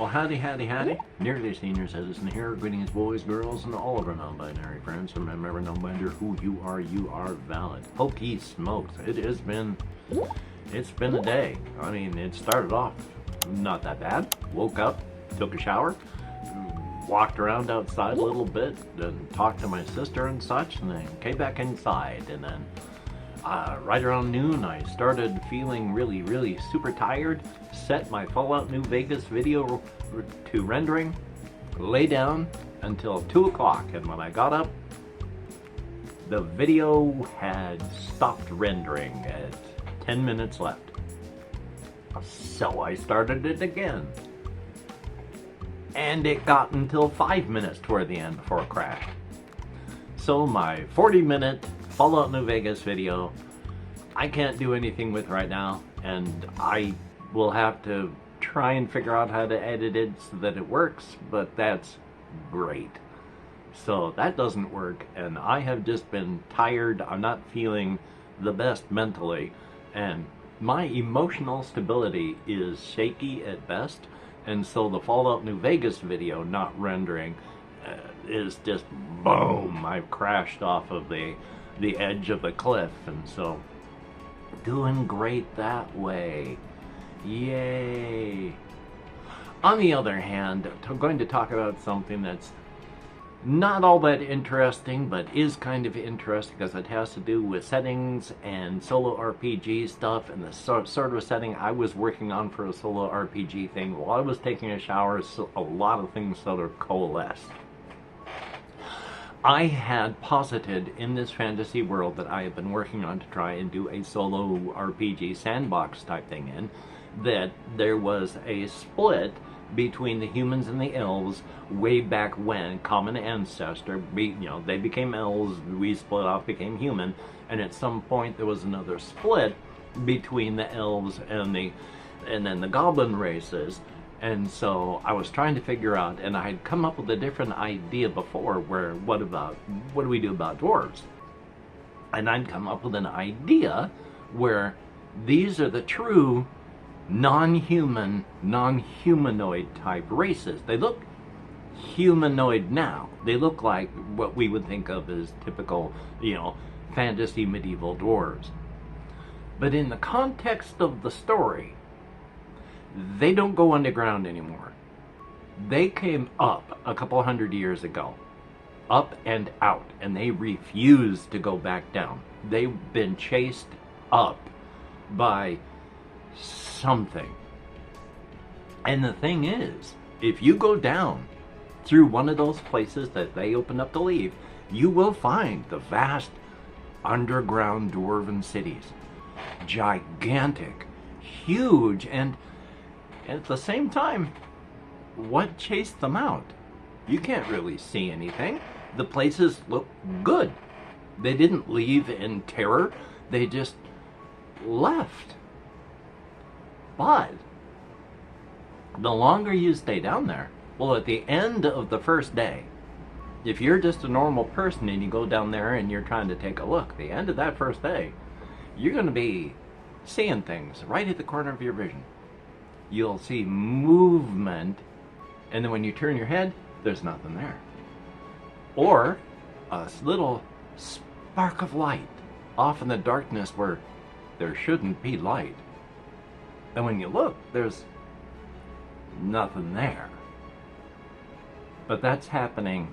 Well, howdy, howdy, howdy. Nearly Senior Citizen here. Greetings, boys, girls, and all of our non-binary friends. Remember, no matter who you are valid. Hokey smokes. It's been a day. I mean, it started off not that bad. Woke up, took a shower, walked around outside a little bit, and talked to my sister and such, and then came back inside. And then right around noon, I started feeling really super tired. Set my Fallout New Vegas video to rendering, lay down until 2 o'clock, and when I got up, the video had stopped rendering at 10 minutes left. So I started it again. And it got until 5 minutes toward the end before it crashed. So my 40-minute Fallout New Vegas video, I can't do anything with right now, and I will have to try and figure out how to edit it so that it works, but that's great. So that doesn't work, and I have just been tired. I'm not feeling the best mentally, and my emotional stability is shaky at best, and so the Fallout New Vegas video not rendering is just boom. I've crashed off of the edge of the cliff, and so doing great that way. Yay! On the other hand, I'm going to talk about something that's not all that interesting, but is kind of interesting because it has to do with settings and solo RPG stuff, and the sort of setting I was working on for a solo RPG thing. While I was taking a shower, so a lot of things sort of coalesced. I had posited in this fantasy world that I have been working on to try and do a solo RPG sandbox type thing in, that there was a split between the humans and the elves way back when, common ancestor, they became elves, we split off, became human, and at some point there was another split between the elves and then the goblin races. And so I was trying to figure out, and I had come up with a different idea before, where what do we do about dwarves? And I'd come up with an idea where these are the true non-human, non-humanoid type races. They look humanoid now. They look like what we would think of as typical, fantasy medieval dwarves. But in the context of the story, they don't go underground anymore. They came up a couple hundred years ago. Up and out. And they refuse to go back down. They've been chased up by something. And the thing is, if you go down through one of those places that they open up to leave, you will find the vast underground dwarven cities. Gigantic, huge, and at the same time, what chased them out? You can't really see anything. The places look good. They didn't leave in terror. They just left. But the longer you stay down there, well, at the end of the first day, if you're just a normal person and you go down there and you're trying to take a look, the end of that first day, you're going to be seeing things right at the corner of your vision. You'll see movement, and then when you turn your head, there's nothing there. Or a little spark of light off in the darkness where there shouldn't be light. And when you look, there's nothing there. But that's happening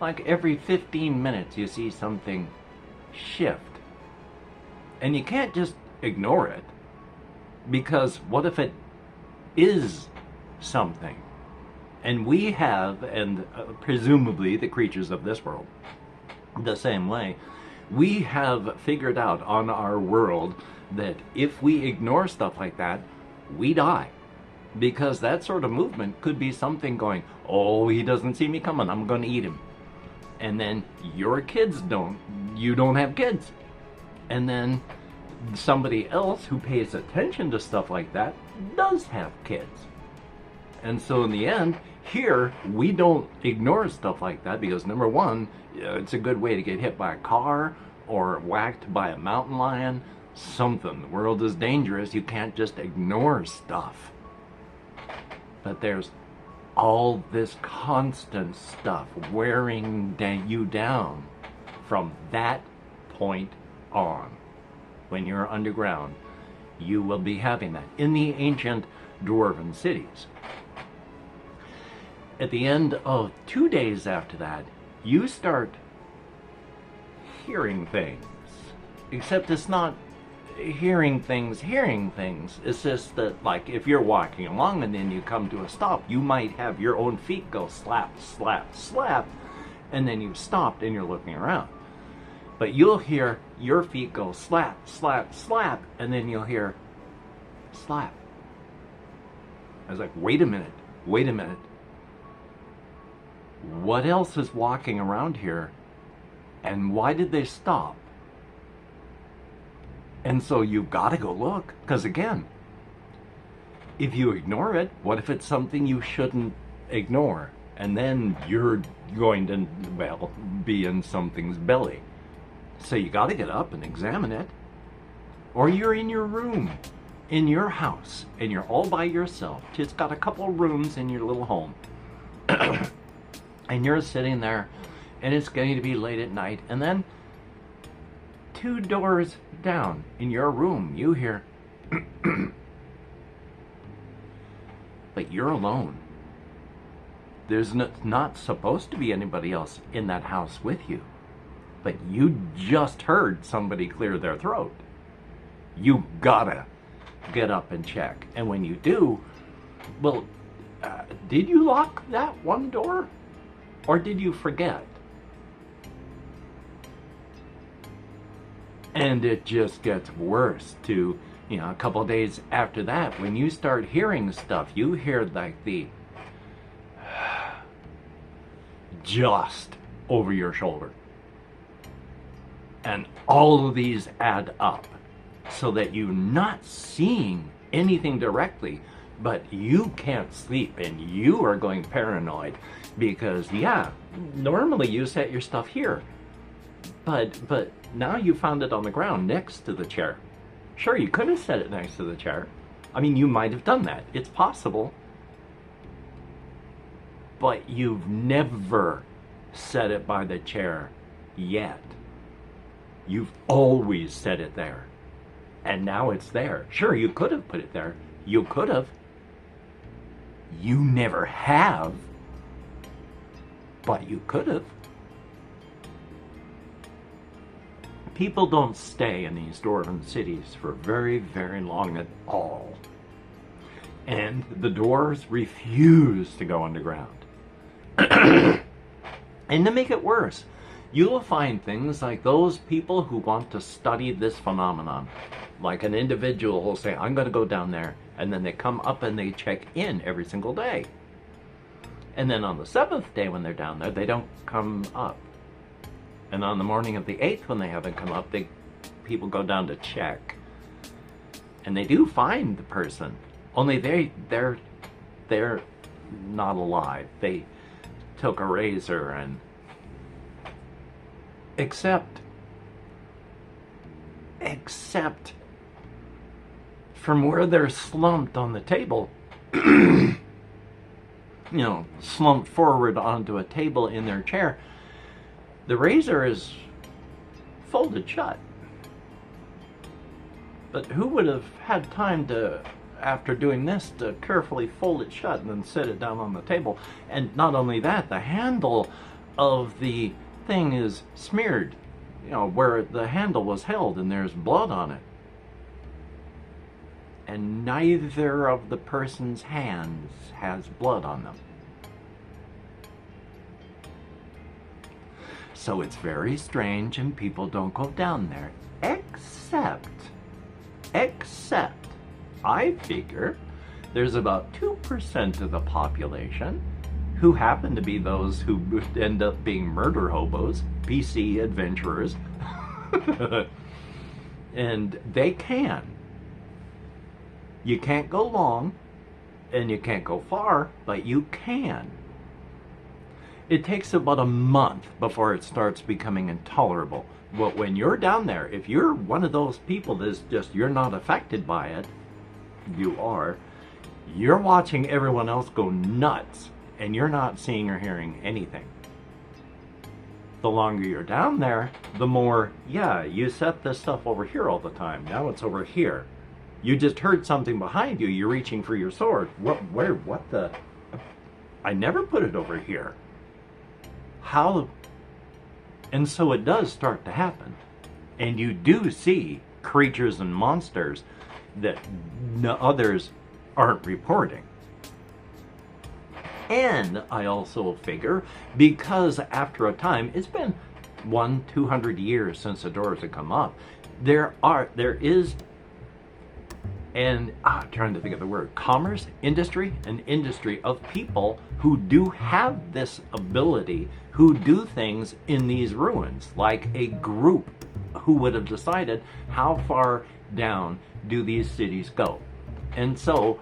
like every 15 minutes you see something shift. And you can't just ignore it, because what if it is something? And we have, and presumably the creatures of this world, the same way, we have figured out on our world that if we ignore stuff like that, we die. Because that sort of movement could be something going, oh, he doesn't see me coming, I'm going to eat him. And then your kids you don't have kids. And then somebody else who pays attention to stuff like that does have kids. And so in the end, here, we don't ignore stuff like that because, number one, it's a good way to get hit by a car or whacked by a mountain lion. Something. The world is dangerous. You can't just ignore stuff. But there's all this constant stuff wearing you down from that point on. When you're underground, you will be having that. In the ancient dwarven cities, at the end of 2 days after that, you start hearing things. Except it's not hearing things. It's just that, like, if you're walking along and then you come to a stop, you might have your own feet go slap, slap, slap, and then you've stopped and you're looking around. But you'll hear your feet go slap, slap, slap, and then you'll hear slap. I was like, wait a minute. What else is walking around here? And why did they stop? And so you've got to go look. Because again, if you ignore it, what if it's something you shouldn't ignore? And then you're going to, well, be in something's belly. So you got to get up and examine it. Or you're in your room, in your house, and you're all by yourself. Just got a couple of rooms in your little home. And you're sitting there, and it's going to be late at night, and then 2 doors down in your room, you hear, but you're alone. There's not supposed to be anybody else in that house with you, but you just heard somebody clear their throat. You gotta get up and check. And when you do, well, did you lock that one door? Or did you forget? And it just gets worse to, a couple days after that, when you start hearing stuff, you hear like the just over your shoulder. And all of these add up so that you're not seeing anything directly, but you can't sleep and you are going paranoid because, yeah, normally you set your stuff here, but now you found it on the ground next to the chair. Sure, you could have set it next to the chair. I mean, you might have done that. It's possible. But you've never set it by the chair yet. You've always set it there. And now it's there. Sure, you could have put it there. You could have. You never have. But you could have. People don't stay in these dwarven cities for very, very long at all. And the dwarves refuse to go underground. And to make it worse, you will find things like those people who want to study this phenomenon. Like an individual will say, I'm going to go down there, and then they come up and they check in every single day. And then on the 7th day when they're down there, they don't come up. And on the morning of the 8th when they haven't come up, people go down to check. And they do find the person, only they're not alive. They took a razor and except from where they're slumped on the table, slumped forward onto a table in their chair, the razor is folded shut. But who would have had time to, after doing this, to carefully fold it shut and then set it down on the table? And not only that, the handle of the thing is smeared, where the handle was held, and there's blood on it. And neither of the person's hands has blood on them. So it's very strange, and people don't go down there, except, I figure, there's about 2% of the population who happen to be those who end up being murder hobos, PC adventurers, and they can. You can't go long, and you can't go far, but you can. It takes about a month before it starts becoming intolerable. But when you're down there, if you're one of those people that's just, you're not affected by it, you are, You're watching everyone else go nuts, and you're not seeing or hearing anything. The longer you're down there, the more, yeah, you set this stuff over here all the time. Now it's over here. You just heard something behind you. You're reaching for your sword. What the? I never put it over here. How? And so it does start to happen. And you do see creatures and monsters that others aren't reporting. And I also figure, because after a time, it's been 200 years since the doors have come up, there is, and I'm trying to think of the word, commerce, industry, an industry of people who do have this ability, who do things in these ruins, like a group who would have decided how far down do these cities go. And so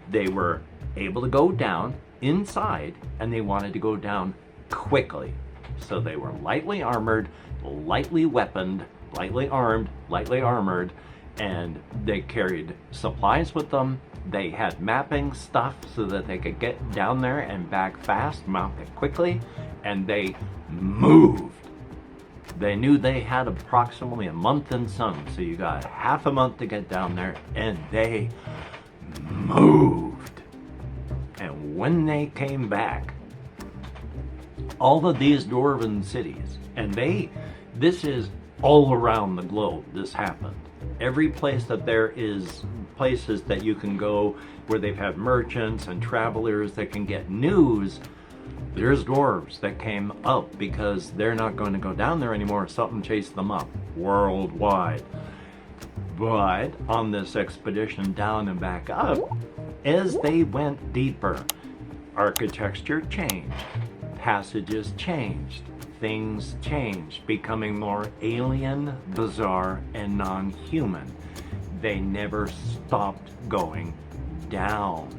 they were able to go down inside, and they wanted to go down quickly. So they were lightly armored, lightly weaponed, lightly armed, lightly armored, and they carried supplies with them. They had mapping stuff so that they could get down there and back fast, mount it quickly, and they moved. They knew they had approximately a month and some, so you got half a month to get down there, and they moved. And when they came back, all of these dwarven cities, and this is all around the globe, this happened. Every place that there is places that you can go where they've had merchants and travelers that can get news, there's dwarves that came up because they're not going to go down there anymore. Something chased them up worldwide. But on this expedition down and back up, as they went deeper, architecture changed, passages changed, things changed, becoming more alien, bizarre, and non-human. They never stopped going down.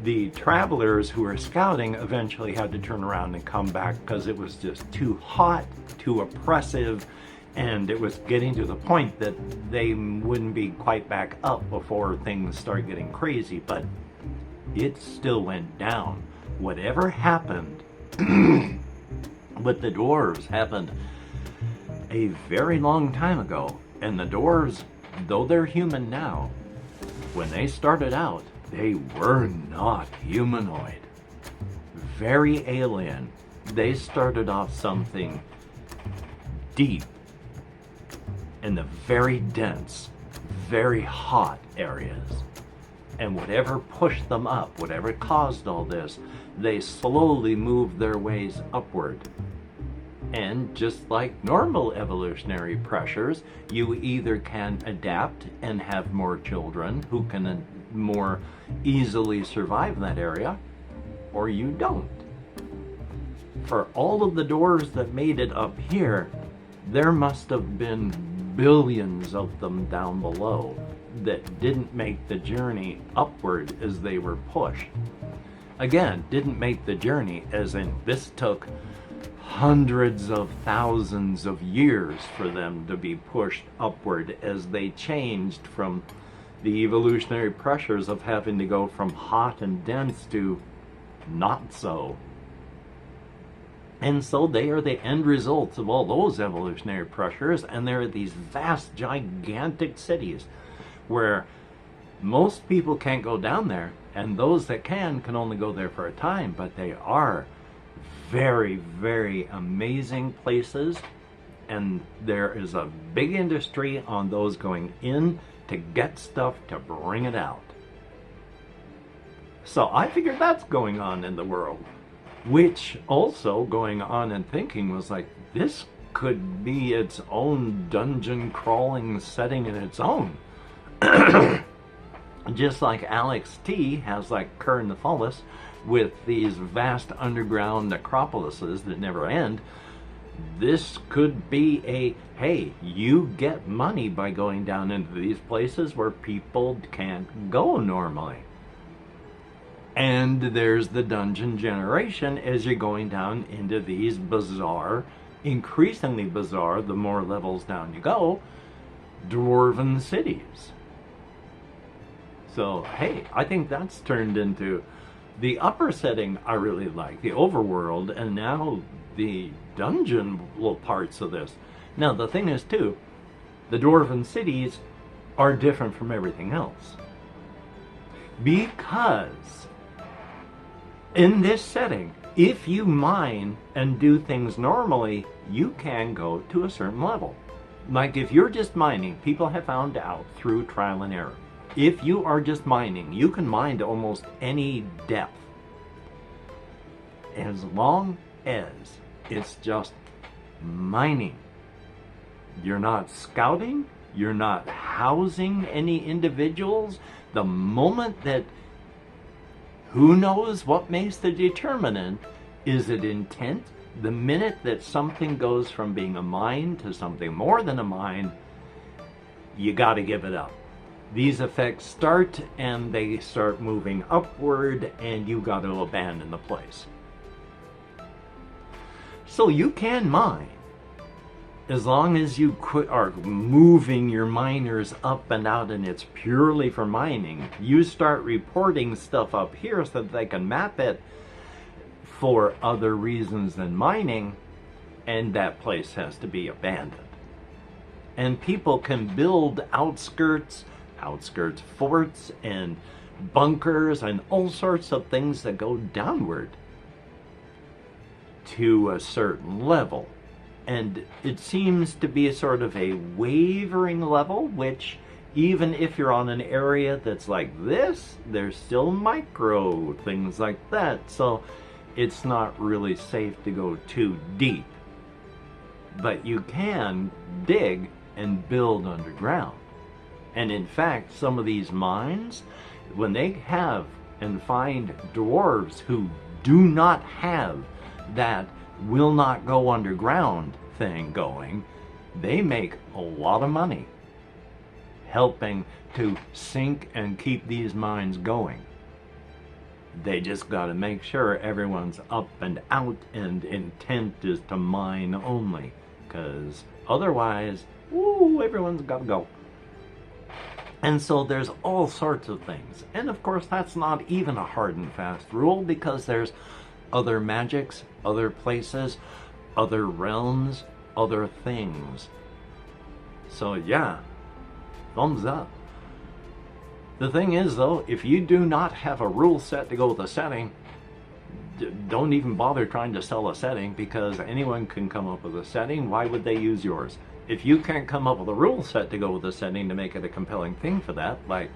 The travelers who were scouting eventually had to turn around and come back because it was just too hot, too oppressive, and it was getting to the point that they wouldn't be quite back up before things started getting crazy, but it still went down. Whatever happened with the dwarves happened a very long time ago, and the dwarves, though they're human now, when they started out, they were not humanoid. Very alien. They started off something deep in the very dense, very hot areas. And whatever pushed them up, whatever caused all this, they slowly moved their ways upward. And just like normal evolutionary pressures, you either can adapt and have more children who can more easily survive in that area, or you don't. For all of the dwarves that made it up here, there must have been billions of them down below that didn't make the journey upward as they were pushed. Again, didn't make the journey as in this took hundreds of thousands of years for them to be pushed upward as they changed from the evolutionary pressures of having to go from hot and dense to not so. And so they are the end results of all those evolutionary pressures, and there are these vast, gigantic cities where most people can't go down there, and those that can only go there for a time, but they are very, very amazing places, and there is a big industry on those going in to get stuff to bring it out. So I figured that's going on in the world, which also going on and thinking was like, this could be its own dungeon crawling setting in its own. Just like Alex T has like Kern the Fallis with these vast underground necropolises that never end, this could be a, hey, you get money by going down into these places where people can't go normally. And there's the dungeon generation as you're going down into these bizarre, increasingly bizarre, the more levels down you go, dwarven cities. So, hey, I think that's turned into the upper setting I really like, the overworld, and now the dungeon little parts of this. Now, the thing is, too, the dwarven cities are different from everything else. Because in this setting, if you mine and do things normally, you can go to a certain level. Like if you're just mining, people have found out through trial and error. If you are just mining, you can mine to almost any depth. As long as it's just mining. You're not scouting, you're not housing any individuals. The moment that, who knows what makes the determinant, is it intent? The minute that something goes from being a mine to something more than a mine, you got to give it up. These effects start and they start moving upward, and you got to abandon the place. So you can mine, as long as you are moving your miners up and out and it's purely for mining. You start reporting stuff up here so that they can map it for other reasons than mining, and that place has to be abandoned. And people can build outskirts forts and bunkers and all sorts of things that go downward to a certain level. And it seems to be a sort of a wavering level, which even if you're on an area that's like this, there's still micro things like that. So it's not really safe to go too deep. But you can dig and build underground. And in fact, some of these mines, when they have and find dwarves who do not have that will not go underground thing going, they make a lot of money helping to sink and keep these mines going. They just got to make sure everyone's up and out and intent is to mine only, because otherwise, woo, everyone's got to go. And so there's all sorts of things. And of course, that's not even a hard and fast rule, because there's other magics, other places, other realms, other things. So yeah, thumbs up. The thing is though, if you do not have a rule set to go with a setting, don't even bother trying to sell a setting, because anyone can come up with a setting. Why would they use yours? If you can't come up with a rule set to go with a setting to make it a compelling thing for that, like,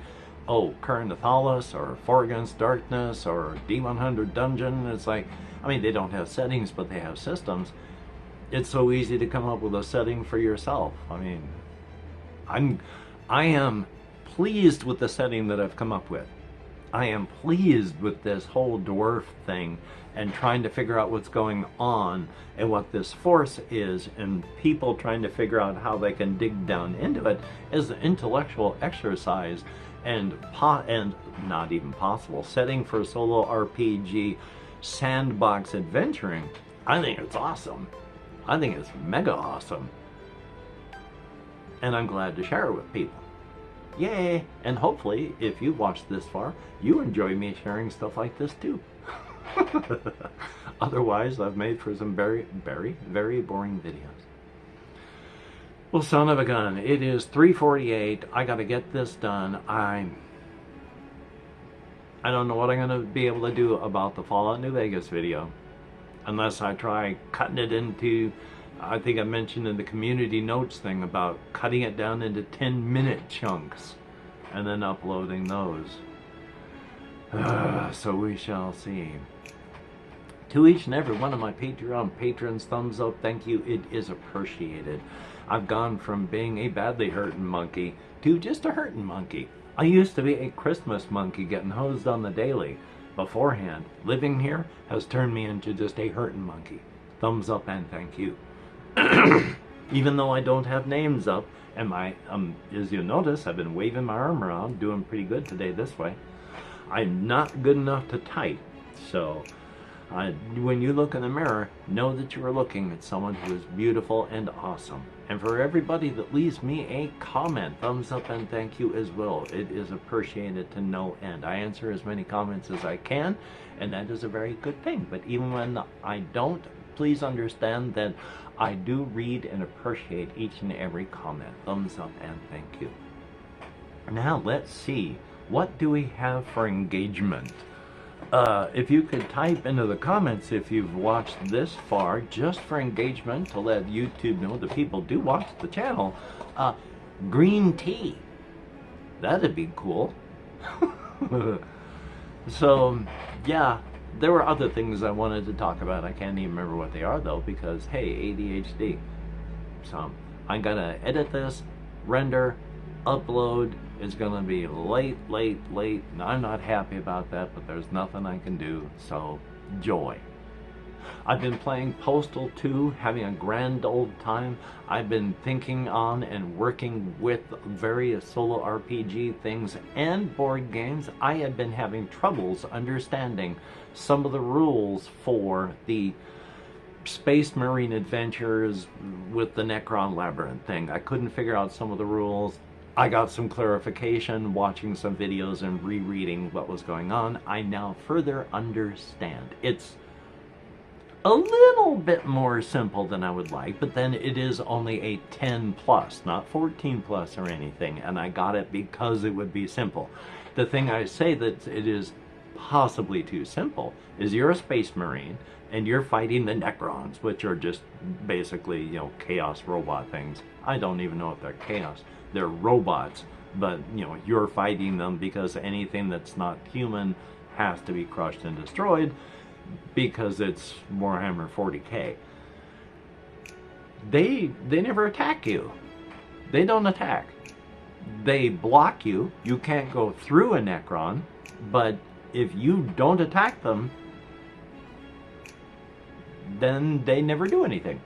oh, Current of Thalos, or Four Against Darkness, or D100 Dungeon, it's like, I mean, they don't have settings, but they have systems. It's so easy to come up with a setting for yourself. I mean, I am pleased with the setting that I've come up with. I am pleased with this whole dwarf thing and trying to figure out what's going on and what this force is, and people trying to figure out how they can dig down into it as an intellectual exercise, and not even possible setting for solo RPG sandbox adventuring. I think it's awesome. I think it's mega awesome. And I'm glad to share it with people. Yay! And hopefully, if you've watched this far, you enjoy me sharing stuff like this too. Otherwise, I've made for some very, very, very boring videos. Well, son of a gun, it is 3:48. I gotta get this done. I don't know what I'm gonna be able to do about the Fallout New Vegas video, unless I try cutting it into, I think I mentioned in the community notes thing about cutting it down into 10-minute chunks and then uploading those. So we shall see. To each and every one of my Patreon patrons, thumbs up, thank you, it is appreciated. I've gone from being a badly hurting monkey to just a hurting monkey. I used to be a Christmas monkey getting hosed on the daily. Beforehand, living here has turned me into just a hurting monkey. Thumbs up and thank you. Even though I don't have names up, and my, as you notice, I've been waving my arm around, doing pretty good today this way. I'm not good enough to type, so when you look in the mirror, know that you are looking at someone who is beautiful and awesome. And for everybody that leaves me a comment, thumbs up and thank you as well. It is appreciated to no end. I answer as many comments as I can, and that is a very good thing. But even when I don't, please understand that I do read and appreciate each and every comment. Thumbs up and thank you. Now let's see. What do we have for engagement? If you could type into the comments if you've watched this far, just for engagement, to let YouTube know that people do watch the channel. Green tea. That'd be cool. So, yeah, there were other things I wanted to talk about. I can't even remember what they are, though, because, hey, ADHD. So, I'm gonna edit this, render, upload. It's gonna be late, and I'm not happy about that, but there's nothing I can do, so joy. I've been playing Postal 2, having a grand old time. I've been thinking on and working with various solo RPG things and board games. I have been having troubles understanding some of the rules for the Space Marine adventures with the Necron Labyrinth thing. I couldn't figure out some of the rules. I got some clarification watching some videos and rereading what was going on. I now further understand. It's a little bit more simple than I would like, but then it is only a 10 plus, not 14 plus or anything, and I got it because it would be simple. The thing I say that it is possibly too simple is you're a Space Marine and you're fighting the Necrons, which are just basically, you know, chaos robot things. I don't even know if they're chaos. They're robots, but, you know, you're fighting them because anything that's not human has to be crushed and destroyed because it's Warhammer 40k. They never attack you. They don't attack. They block you. You can't go through a Necron, but if you don't attack them, then they never do anything.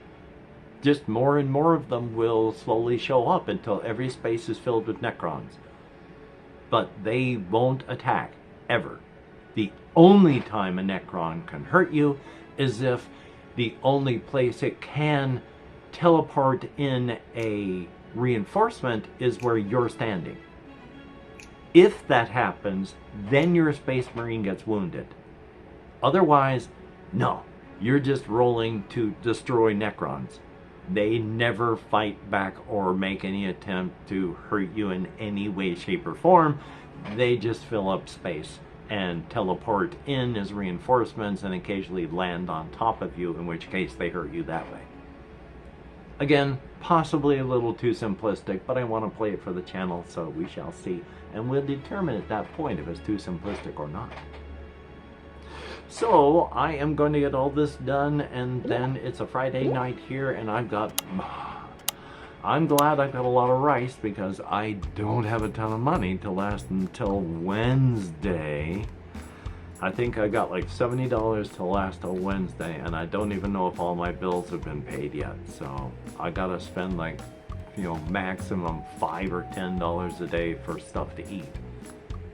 Just more and more of them will slowly show up until every space is filled with Necrons. But they won't attack, ever. The only time a Necron can hurt you is if the only place it can teleport in a reinforcement is where you're standing. If that happens, then your Space Marine gets wounded. Otherwise, no. You're just rolling to destroy Necrons. They never fight back or make any attempt to hurt you in any way, shape, or form. They just fill up space and teleport in as reinforcements and occasionally land on top of you, in which case they hurt you that way. Again, possibly a little too simplistic, but I want to play it for the channel, so we shall see. And we'll determine at that point if it's too simplistic or not. So, I am going to get all this done, and then it's a Friday night here, and I'm glad I've got a lot of rice, because I don't have a ton of money to last until Wednesday. I think I got like $70 to last till Wednesday, and I don't even know if all my bills have been paid yet, so I gotta spend like, you know, maximum $5 or $10 a day for stuff to eat.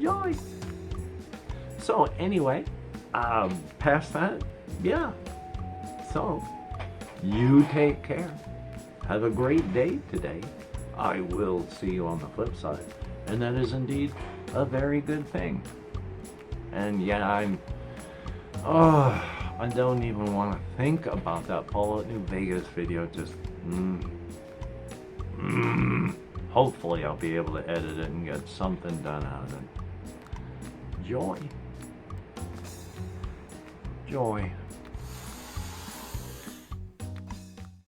Yay! So, anyway, past that, yeah. So, you take care. Have a great day today. I will see you on the flip side. And that is indeed a very good thing. And yeah, I don't even want to think about that Fallout New Vegas video. Just, hopefully I'll be able to edit it and get something done out of it. Joy. Joy.